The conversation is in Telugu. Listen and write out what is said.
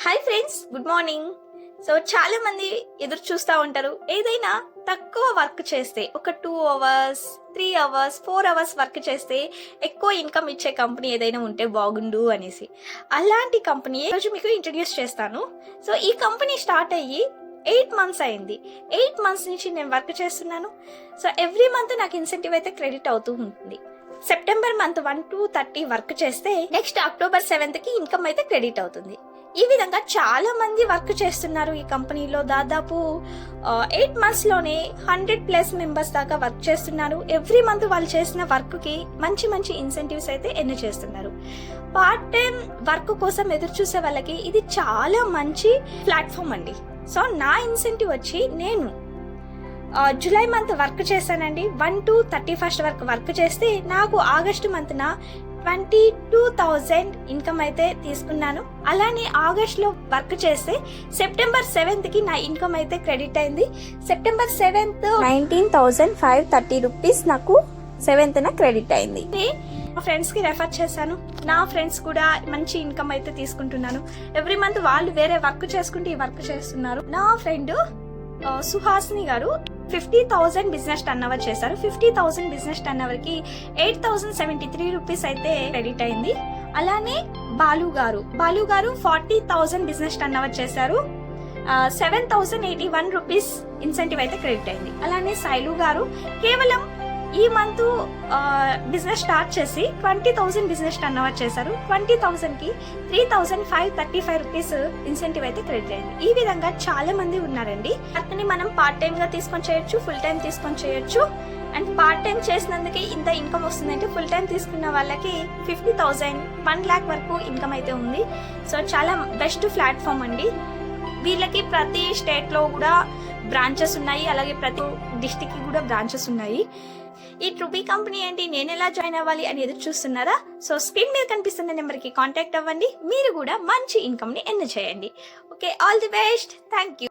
Hi friends, good morning. So చాలా మంది ఎదురు చూస్తూ ఉంటారు, ఏదైనా తక్కువ వర్క్ చేస్తే ఒక 2 అవర్స్ 3 అవర్స్ 4 అవర్స్ వర్క్ చేస్తే ఎక్కువ ఇన్కమ్ ఇచ్చే కంపెనీ ఏదైనా ఉంటే బాగుండు అనేసి. అలాంటి కంపెనీ ఈరోజు మీకు ఇంట్రడ్యూస్ చేస్తాను. సో ఈ కంపెనీ స్టార్ట్ అయ్యి 8 మంత్స్ అయింది. 8 మంత్స్ నుంచి నేను వర్క్ చేస్తున్నాను. సో ఎవ్రీ మంత్ నాకు ఇన్సెంటివ్ అయితే క్రెడిట్ అవుతూ ఉంటుంది. సెప్టెంబర్ మంత్ 1 to 30 వర్క్ చేస్తే నెక్స్ట్ అక్టోబర్ 7th కి ఇన్కమ్ అయితే క్రెడిట్ అవుతుంది. ఈ విధంగా చాలా మంది వర్క్ చేస్తున్నారు ఈ కంపెనీలో. దాదాపు 8 మంత్స్ లోనే 100+ మెంబర్స్ దాకా వర్క్ చేస్తున్నారు. ఎవ్రీ మంత్ వాళ్ళు చేసిన వర్క్ కి మంచి మంచి ఇన్సెంటివ్స్ అయితే ఎర్న్ చేస్తున్నారు. పార్ట్ టైం వర్క్ కోసం ఎదురు చూసే వాళ్ళకి ఇది చాలా మంచి ప్లాట్ఫామ్ అండి. సో నా ఇన్సెంటివ్ వచ్చి నేను జూలై మంత్ వర్క్ చేశానండి. 1 to 31st వరకు వర్క్ చేస్తే నాకు ఆగస్టు మంత్న 22,000 ఇన్కమ్ అయితే తీసుకున్నాను. అలానే ఆగస్ట్ లో వర్క్ చేస్తే సెప్టెంబర్ 7th కి నా ఇన్కమ్ అయితే క్రెడిట్ అయింది. సెప్టెంబర్ 7th 19,530 రూపీస్ నాకు 7th క్రెడిట్ అయింది. మా ఫ్రెండ్స్ కి రెఫర్ చేశాను. నా ఫ్రెండ్స్ కూడా మంచి ఇన్కమ్ అయితే తీసుకుంటున్నాను. ఎవ్రీ మంత్ వాళ్ళు వేరే వర్క్ చేసుకుంటూ ఈ వర్క్ చేస్తున్నారు. నా ఫ్రెండ్ సుహాసిని గారు 50,000 బిజినెస్ టర్న్ ఓవర్ చేశారు. 50,000 బిజినెస్ టర్న్ ఓవర్ కి 8,073 రూపీస్ అయితే క్రెడిట్ అయింది. అలానే బాలు గారు 40,000 బిజినెస్ టర్న్ ఓవర్ చేశారు. 7,081 రూపీస్ ఇన్సెంటివ్ అయితే క్రెడిట్ అయింది. అలానే శైలు గారు కేవలం ఈ మంత్ బిజినెస్ స్టార్ట్ చేసి 20,000 బిజినెస్ టర్న్ ఓవర్ చేశారు. 20,000 కి 3,535 రూపీస్ ఇన్సెంటివ్ అయితే క్రెడిట్ అయింది. ఈ విధంగా చాలా మంది ఉన్నారండి. అతని మనం పార్ట్ టైం గా తీసుకొని చేయొచ్చు, ఫుల్ టైం తీసుకొని చేయొచ్చు. అండ్ పార్ట్ టైం చేసినందుకే ఇంత ఇన్కమ్ వస్తుందంటే ఫుల్ టైం తీసుకున్న వాళ్ళకి 50,000 1 lakh వరకు ఇన్కమ్ అయితే ఉంది. సో చాలా బెస్ట్ ప్లాట్ఫామ్ అండి. వీళ్ళకి ప్రతి స్టేట్ లో కూడా బ్రాంచెస్ ఉన్నాయి, అలాగే ప్రతి డిస్టిక్ కి కూడా బ్రాంచెస్ ఉన్నాయి. ఈ ట్రూబీ కంపెనీ ఏంటి, నేను ఎలా జాయిన్ అవ్వాలి అని ఎదురు చూస్తున్నారా? సో స్క్రీన్ మీద కనిపిస్తున్న నెంబర్కి కాంటాక్ట్ అవ్వండి. మీరు కూడా మంచి ఇన్కమ్ ని ఎర్న్ చేయండి. Okay, all the best. Thank you.